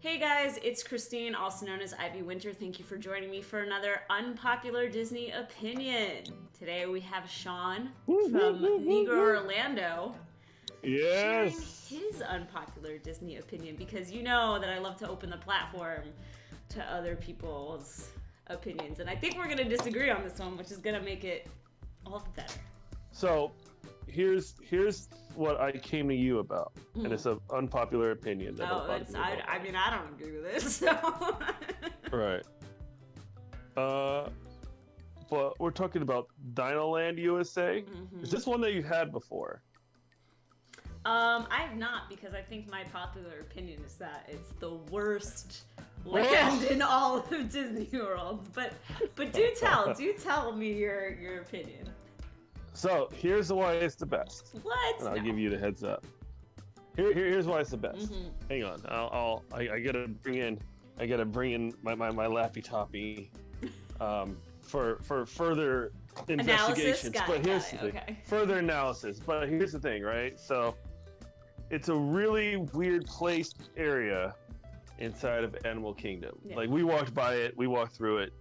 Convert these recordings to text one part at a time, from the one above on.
Hey guys, it's Christine, also known as IvyWinter. Thank you for joining me for another unpopular Disney opinion. Today we have Shawn from Negrorlando sharing Yes. his unpopular Disney opinion, because you know that I love to open the platform to other people's opinions. And I think we're going to disagree on this one, which is going to make it all the better. So here's what I came to you about, and it's an unpopular opinion. That I mean, I don't agree with this. So. Right. But we're talking about DinoLand USA. Mm-hmm. Is this one that you've had before? I have not, because I think my popular opinion is that it's the worst land in all of Disney World. But do tell me your opinion. So here's why it's the best. What? And I'll give you the heads up. Here's why it's the best. Mm-hmm. Hang on, I gotta bring in my Laffy Toppy, for further investigations. But here's the thing. Further analysis. But here's the thing, right? So it's a really weird placed area inside of Animal Kingdom. Yeah. Like, we walked by it, we walked through it,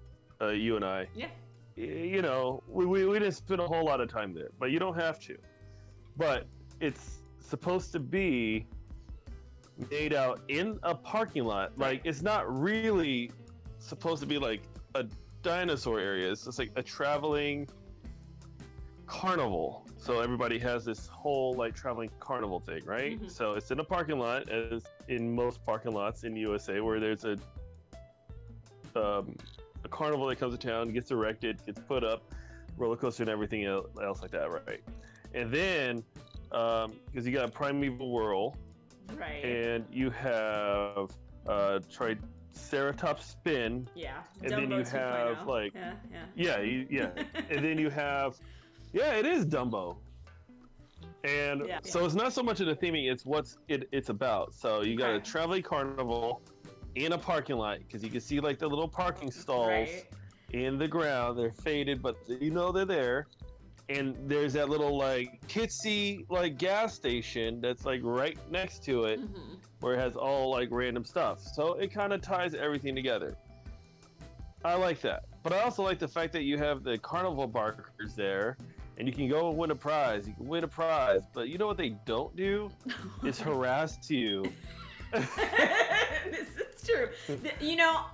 you and I. Yeah. You know, we didn't spend a whole lot of time there, but you don't have to. But it's supposed to be made out in a parking lot. Like, it's not really supposed to be like a dinosaur area. It's just like a traveling carnival. So everybody has this whole like traveling carnival thing, right? Mm-hmm. So it's in a parking lot, as in most parking lots in USA, where there's a carnival that comes to town, gets erected, gets put up, roller coaster and everything else like that, right? And then, because you got a Primeval Whirl, right? And you have Triceratops Spin, yeah. And Dumbo then you have 2.0. like, yeah. And then you have, it is Dumbo. And so it's not so much of the theming; it's it's about. So you got a traveling carnival in a parking lot, because you can see like the little parking stalls in the ground. They're faded, but you know they're there. And there's that little like kitsy like gas station that's like right next to it, where it has all like random stuff. So it kind of ties everything together. I like that, but I also like the fact that you have the carnival barkers there, and you can go and win a prize. You can win a prize, but you know what they don't do is harass you. It's true. You know,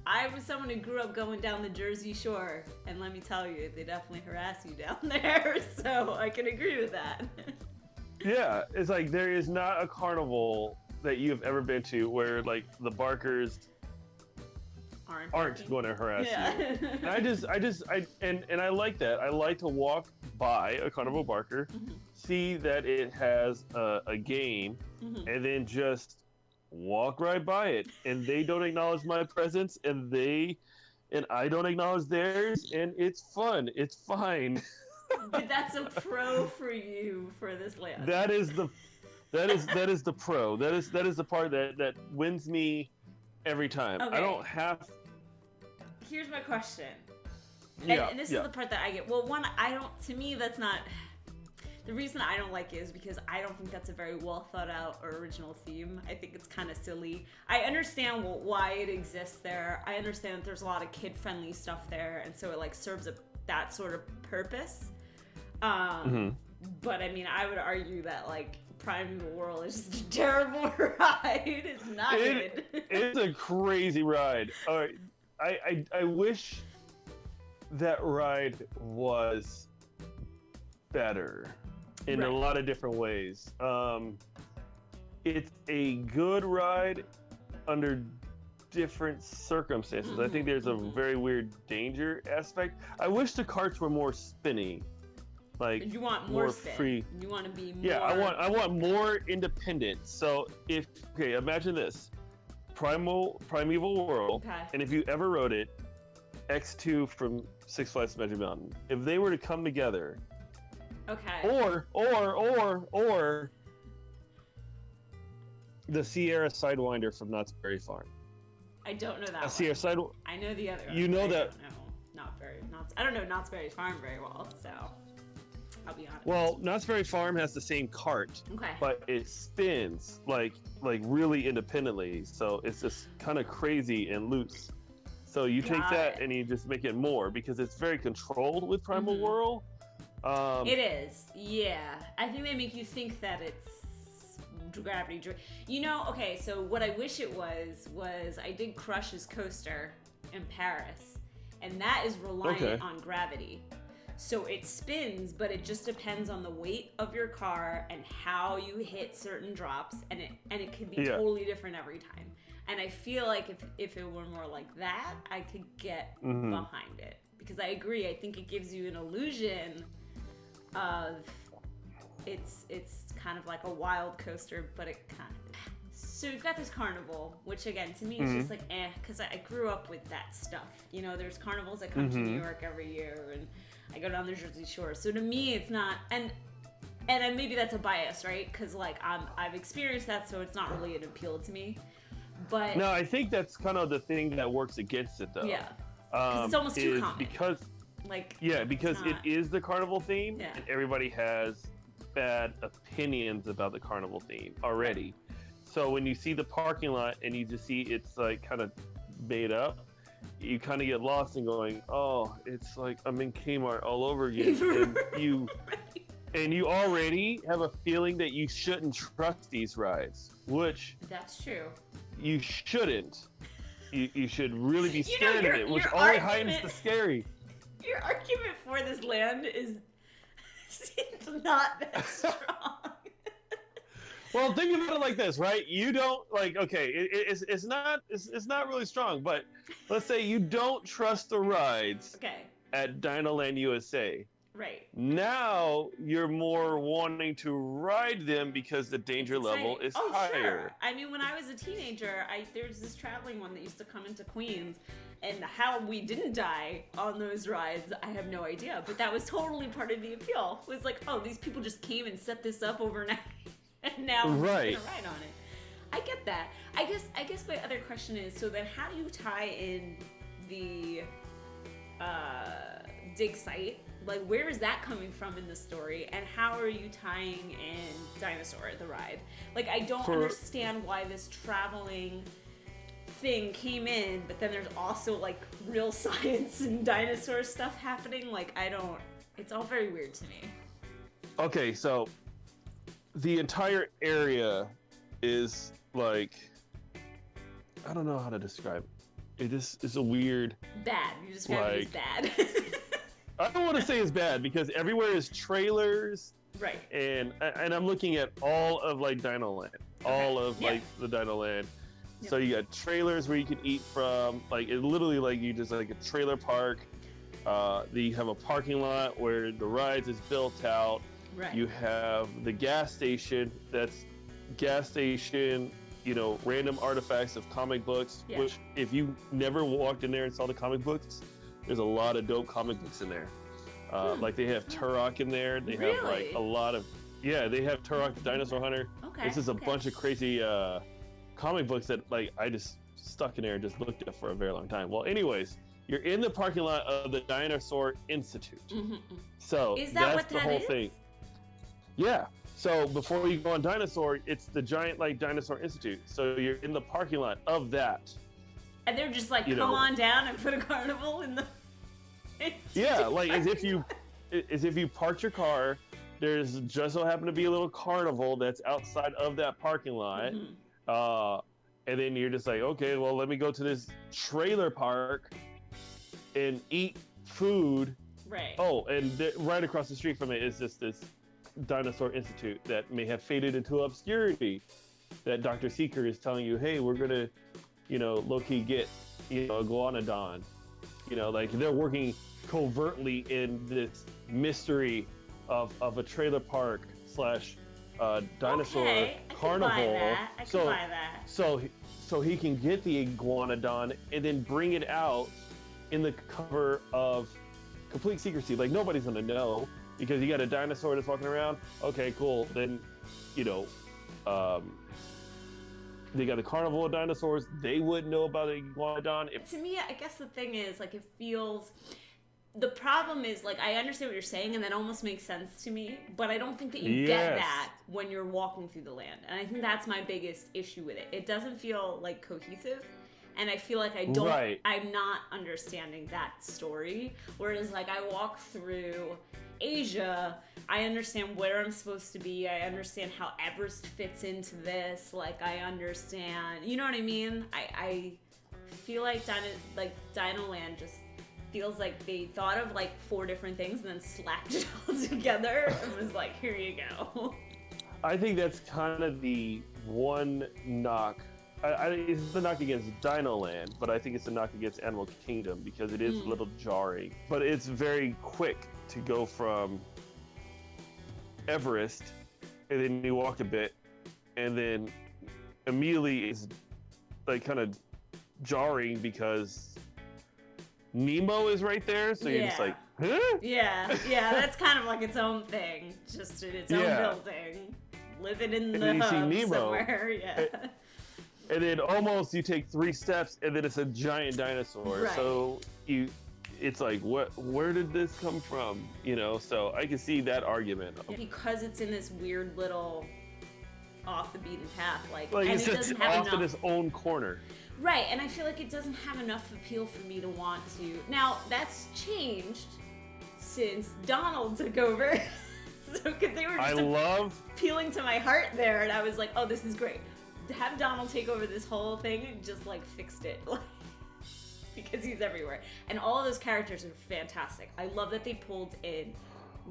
I was someone who grew up going down the Jersey Shore, and let me tell you, they definitely harass you down there, so I can agree with that. Yeah, it's like there is not a carnival that you've ever been to where like the barkers aren't going to harass you. And I like that. I like to walk by a carnival barker, see that it has a game, and then just walk right by it. And they don't acknowledge my presence, and I don't acknowledge theirs, and it's fun. It's fine. But that's a pro for you for this land. That is the pro. That is the part that wins me every time. Okay. I don't have. Here's my question. And this is the part that I get. Well, to me, that's not. The reason I don't like it is because I don't think that's a very well thought out or original theme. I think it's kind of silly. I understand why it exists there. I understand that there's a lot of kid-friendly stuff there, and so it like serves that sort of purpose. But I mean, I would argue that like Primeval Whirl is just a terrible ride. It's not good. It's a crazy ride. All right. I wish that ride was better in a lot of different ways. It's a good ride under different circumstances. I think there's a very weird danger aspect. I wish the carts were more spinny. Like, you want more spin. Free. You want to be more. Yeah, I want more independent. So imagine this. Primeval Whirl, and if you ever rode it, X2 from Six Flags Magic Mountain, if they were to come together, or the Sierra Sidewinder from Knott's Berry Farm. I don't know that. Sierra I know the other. You know that. I don't know Knott's Berry Farm very well, so. I'll be honest. Well, Knott's Berry Farm has the same cart, but it spins like really independently. So it's just kind of crazy and loose. So you take that and you just make it more because it's very controlled with Primal Whirl. It is, yeah. I think they make you think that it's gravity. You know, okay, so what I wish it was I did Crush's coaster in Paris, and that is reliant on gravity. So it spins, but it just depends on the weight of your car and how you hit certain drops, and it can be totally different every time. And I feel like if it were more like that, I could get behind it. Because I agree, I think it gives you an illusion of it's kind of like a wild coaster, but it kind of... So we've got this carnival, which again, to me, is just like, because I grew up with that stuff. You know, there's carnivals that come to New York every year, and I go down the Jersey Shore. So to me, it's not... And maybe that's a bias, right? Because, like, I've experienced that, so it's not really an appeal to me. But... No, I think that's kind of the thing that works against it, though. Yeah. Because it's almost too common. Because it is the carnival theme, and everybody has bad opinions about the carnival theme already. So when you see the parking lot and you just see it's like kind of made up, you kind of get lost in going, oh, it's like I'm in Kmart all over again. And you already have a feeling that you shouldn't trust these rides, which that's true. You shouldn't. You should really be scared of it, which only heightens the scary. Your argument for this land seems not that strong. Well, think about it like this, right? You don't it's not really strong, but let's say you don't trust the rides at DinoLand USA. Right. Now you're more wanting to ride them because the danger level is higher. Sure. I mean, when I was a teenager, there was this traveling one that used to come into Queens, and how we didn't die on those rides, I have no idea. But that was totally part of the appeal. It was like, oh, these people just came and set this up overnight, and now I'm just gonna ride on it. I get that. I guess my other question is, so then how do you tie in the dig site? Like, where is that coming from in the story, and how are you tying in Dinosaur, the ride? Like, I don't understand why this traveling thing came in, but then there's also, like, real science and dinosaur stuff happening. Like, it's all very weird to me. Okay, so the entire area is, like, I don't know how to describe it. It is a weird... Bad. You describe it as bad. I don't want to say it's bad because everywhere is trailers, right? And I'm looking at all of like DinoLand, all of like the DinoLand. Yep. So you got trailers where you can eat from, like it literally like you just like a trailer park. You have a parking lot where the rides is built out. Right. You have the gas station. That's gas station. You know, random artifacts of comic books. Yeah. Which if you never walked in there and saw the comic books. There's a lot of dope comic books in there. Like they have Turok in there. They have like a lot of, they have Turok the Dinosaur Hunter. Okay. This is a bunch of crazy comic books that like I just stuck in there and just looked at for a very long time. Well, anyways, you're in the parking lot of the Dinosaur Institute. Mm-hmm. So that's the whole thing. Yeah. So before you go on Dinosaur, it's the giant like Dinosaur Institute. So you're in the parking lot of that. And they're just like, come on down and put a carnival in the... Yeah, like as if you parked your car, there's just so happen to be a little carnival that's outside of that parking lot. Mm-hmm. And then you're just like, okay, well, let me go to this trailer park and eat food. Right. Oh, and right across the street from it is just this Dinosaur Institute that may have faded into obscurity. That Dr. Seeker is telling you, hey, we're going to, low-key get, a Iguanodon. Like they're working covertly in this mystery of a trailer park / dinosaur carnival. I can buy that. So he can get the Iguanodon and then bring it out in the cover of complete secrecy. Like nobody's gonna know because you got a dinosaur that's walking around. Okay, cool. Then, they got the carnival of dinosaurs. They wouldn't know about the Iguanodon. To me, I guess the thing is, like, it feels... the problem is, like, I understand what you're saying, and that almost makes sense to me, but I don't think that you get that when you're walking through the land. And I think that's my biggest issue with it. It doesn't feel, like, cohesive, and I feel like I'm not understanding that story. Whereas, like, I walk through Asia, I understand where I'm supposed to be, I understand how Everest fits into this, like, I understand, you know what I mean? I feel like DinoLand just feels like they thought of like 4 different things and then slapped it all together and was like, here you go. I think that's kind of the one knock. It's the knock against DinoLand, but I think it's a knock against Animal Kingdom because it is a little jarring. But it's very quick to go from Everest, and then you walk a bit, and then immediately is like kind of jarring because Nemo is right there, so you're just like, huh? Yeah, that's kind of like its own thing, just in its own building, living in the hub somewhere. And then almost you take 3 steps, and then it's a giant dinosaur. Right. So it's like, where did this come from? You know, so I can see that argument. Because it's in this weird little off the beaten path, like and it doesn't have enough in its own corner. Right, and I feel like it doesn't have enough appeal for me to want to. Now, that's changed since Donald took over. So, because they were just appealing to my heart there, and I was like, oh, this is great. To have Donald take over this whole thing and just, like, fixed it. Because he's everywhere. And all of those characters are fantastic. I love that they pulled in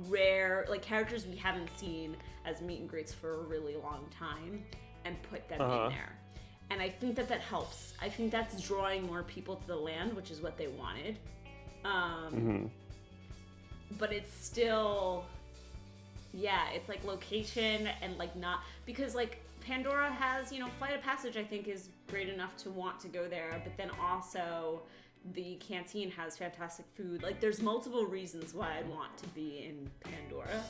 rare, like, characters we haven't seen as meet and greets for a really long time and put them in there. And I think that helps. I think that's drawing more people to the land, which is what they wanted. But it's still, it's like location and like not, because like Pandora has, you know, Flight of Passage I think is great enough to want to go there, but then also the canteen has fantastic food. Like there's multiple reasons why I'd want to be in Pandora.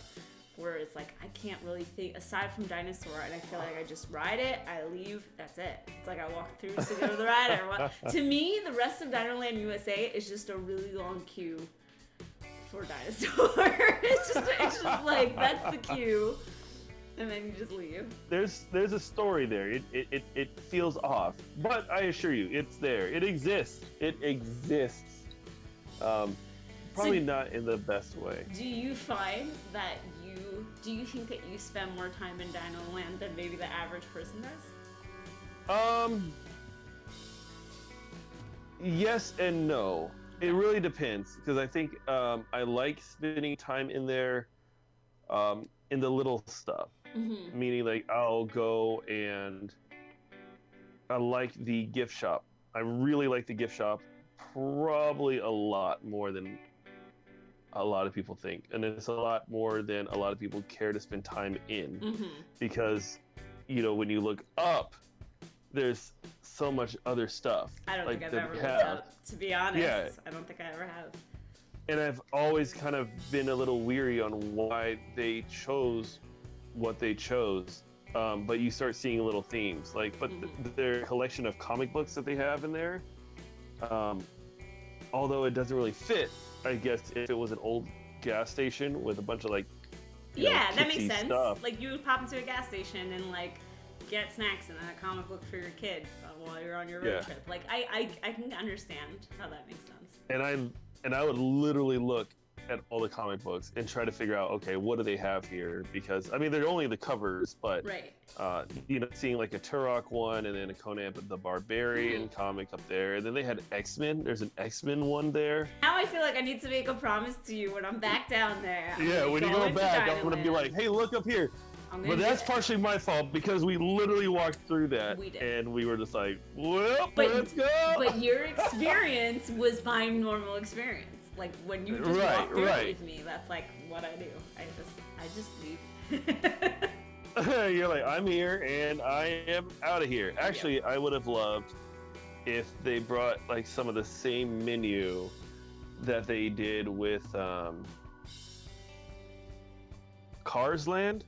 Where it's like, I can't really think, aside from Dinosaur, and I feel like I just ride it, I leave, that's it. It's like I walk through to go to the ride. To me, the rest of DinoLand USA is just a really long queue for Dinosaur. It's just like, that's the queue, and then you just leave. There's a story there. It feels off, but I assure you, it's there. It exists. It exists. Probably not in the best way. Do you find that do you think that you spend more time in DinoLand than maybe the average person does? Yes and no. It really depends, because I think I like spending time in there in the little stuff. Meaning like I'll go and I like the gift shop. I really like the gift shop probably a lot more than a lot of people think, and it's a lot more than a lot of people care to spend time in, because you know when you look up there's so much other stuff. I don't think I've ever looked up, to be honest. I don't think I ever have. And I've always kind of been a little weary on why they chose what they chose, but you start seeing little themes like their collection of comic books that they have in there, although it doesn't really fit, I guess, if it was an old gas station with a bunch of like that makes sense stuff. Like you would pop into a gas station and like get snacks and then a comic book for your kid while you're on your road trip. Like I can understand how that makes sense. And I would literally look at all the comic books and try to figure out, okay, what do they have here? Because I mean, they're only the covers, but you know, seeing like a Turok one and then a Conan the Barbarian comic up there, and then they had X-Men. There's an X-Men one there. Now I feel like I need to make a promise to you when I'm back down there. When you go back, I'm gonna be like, hey, look up here. But that's partially my fault because we literally walked through that and we were just like, well, let's go. But your experience was my normal experience. Like when you just walk through it with me, that's like what I do. I just leave. You're like, I'm here and I am out of here. Actually, I would have loved if they brought like some of the same menu that they did with Cars Land.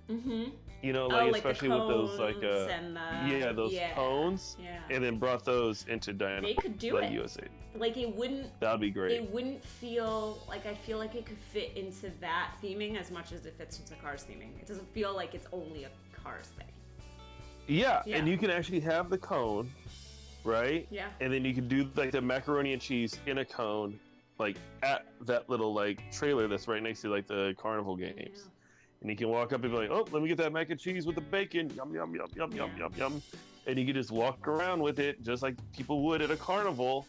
You know, like especially the with those those cones, and then brought those into DinoLand They could do it. USA. Like it wouldn't. That'd be great. It wouldn't feel like I feel like it could fit into that theming as much as it fits into Cars theming. It doesn't feel like it's only a Cars thing. Yeah, and you can actually have the cone, right? Yeah. And then you can do like the macaroni and cheese in a cone, like at that little like trailer that's right next to like the carnival games. Yeah. And you can walk up and be like, oh, let me get that mac and cheese with the bacon. Yum, yum, yum, yum, yum, yum, yum. And you can just walk around with it just like people would at a carnival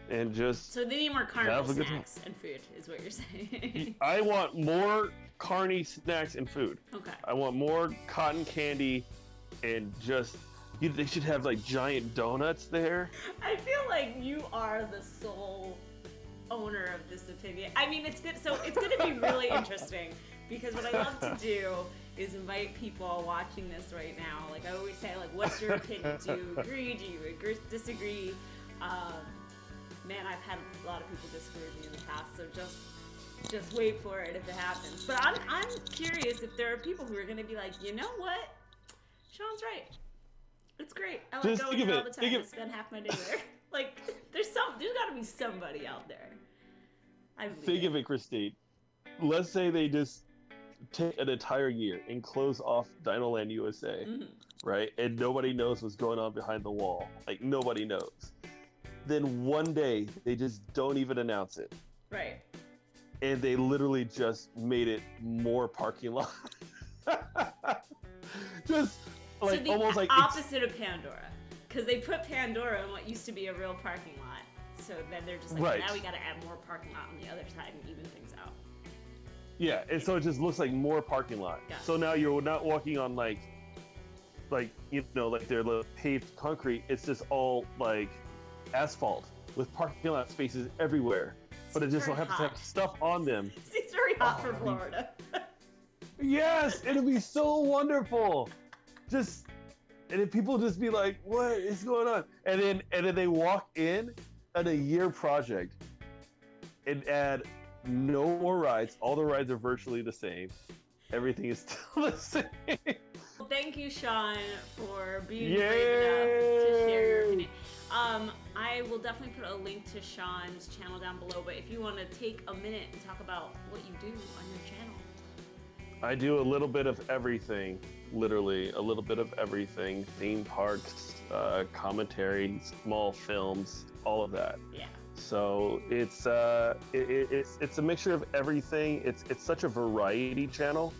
and just... So they need more carnival snacks and food is what you're saying. I want more carny snacks and food. Okay. I want more cotton candy and just... They should have like giant donuts there. I feel like you are the sole owner of this opinion. I mean, it's good. So it's going to be really interesting. Because what I love to do is invite people watching this right now. Like I always say, like, what's your opinion? Do you agree? Do you disagree? Man, I've had a lot of people disagree with me in the past, so just wait for it if it happens. But I'm curious if there are people who are going to be like, you know what? Shawn's right. It's great. I like going there all the time. I spend half my day there. Like, there's got to be somebody out there. Think of it, Christine. Let's say they just take an entire year and close off DinoLand USA, right? And nobody knows what's going on behind the wall. Like, nobody knows. Then one day, they just don't even announce it. Right. And they literally just made it more parking lot. Just, like, so the almost like... opposite of Pandora. Because they put Pandora in what used to be a real parking lot. So then they're just like, now we got to add more parking lot on the other side and even things out. Yeah, and so it just looks like more parking lot. Yeah. So now you're not walking on like you know, like their little paved concrete. It's just all like asphalt with parking lot spaces everywhere. But it just will have to have stuff on them. It's very hot for Florida. Yes, it'll be so wonderful. And then people just be like, "What is going on?" And then they walk in at a year project and add no more rides. All the rides are virtually the same. Everything is still the same. Well, thank you, Shawn, for being brave enough to share your opinion. I will definitely put a link to Shawn's channel down below, but if you want to take a minute and talk about what you do on your channel. I do a little bit of everything, literally a little bit of everything. Theme parks, commentary, small films, all of that. Yeah. So it's a mixture of everything. It's such a variety channel.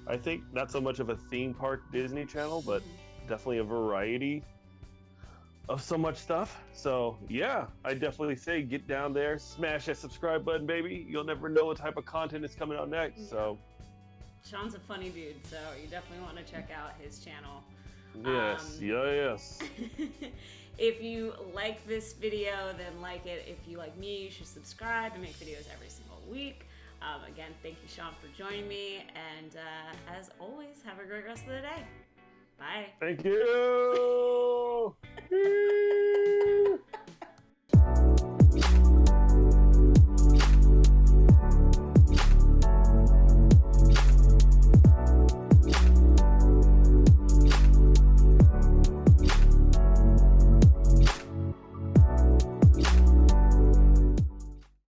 I think not so much of a theme park Disney channel, but definitely a variety of so much stuff. So yeah, I definitely say get down there, smash that subscribe button, baby. You'll never know what type of content is coming out next. So Shawn's a funny dude, so you definitely want to check out his channel. Yes, yes. If you like this video, then like it. If you like me, you should subscribe and make videos every single week. Again, thank you, Shawn, for joining me. And as always, have a great rest of the day. Bye. Thank you.